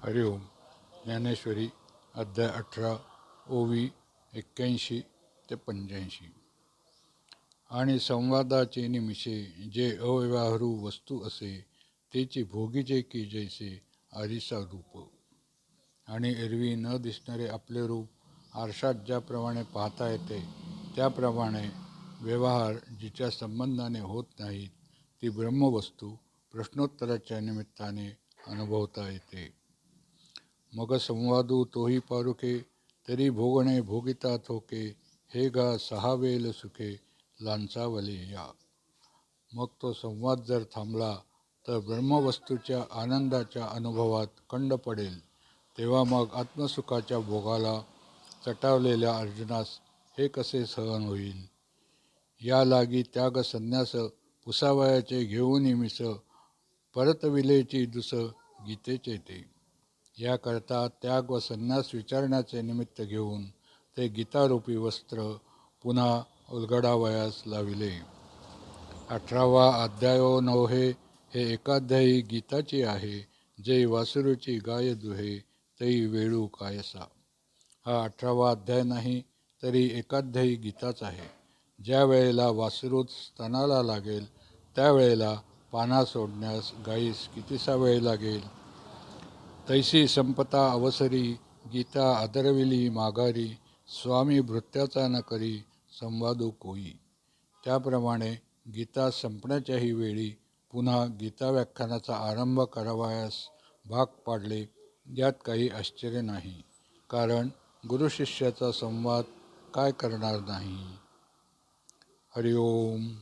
हरिओम. ज्ञानेश्वरी अध्याय 18 ओवी 81 ते 85. आणि संवादाचे निमिषे जे अव्यवहारू वस्तू असे तेची भोगीचे की जैसे आरिसा रूप. आणि एरवी न दिसणारे आपले रूप आरशात ज्याप्रमाणे पाहता येते त्याप्रमाणे व्यवहार जिच्या संबंधाने होत नाहीत ती ब्रह्मवस्तू प्रश्नोत्तराच्या निमित्ताने अनुभवता येते. मग संवादू तोही पारुखे तरी भोगणे भोगिता थोके हे गा सहावेल सुखे लांचावले या. मग तो संवाद जर थांबला तर ब्रह्मवस्तूच्या आनंदाच्या अनुभवात खंड पडेल. तेव्हा मग आत्मसुखाच्या भोगाला चटावलेल्या अर्जुनास हे कसे सहन होईल. या लागी त्याग संन्यास पुसावयाचे घेऊन मिस परतविलेची दुस गीतेचे ते. याकरता त्याग व संन्यास विचारण्याचे निमित्त घेऊन ते गीतारूपी वस्त्र पुन्हा उलगडावयास लाविले. 18वा अध्यायो नवहे हे एकाध्यायी गीताची आहे. जे वासुरूची गाय दुहे तई वेळू कायसा. हा 18वा अध्याय नाही तरी एकाध्यायी गीताच आहे. ज्या वेळेला वासरूच स्तनाला लागेल त्यावेळेला पाना सोडण्यास गायीस कितीसा वेळ लागेल. तैसी संपता अवसरी गीता आदरविली माघारी स्वामी भृत्याचा न करी संवादू कोई. त्याप्रमाणे गीता संपण्याच्याही वेळी पुन्हा गीता व्याख्यानाचा आरंभ करावयास भाग पाडले यात काही आश्चर्य नाही. कारण गुरुशिष्याचा संवाद काय करणार नाही. हरिओम.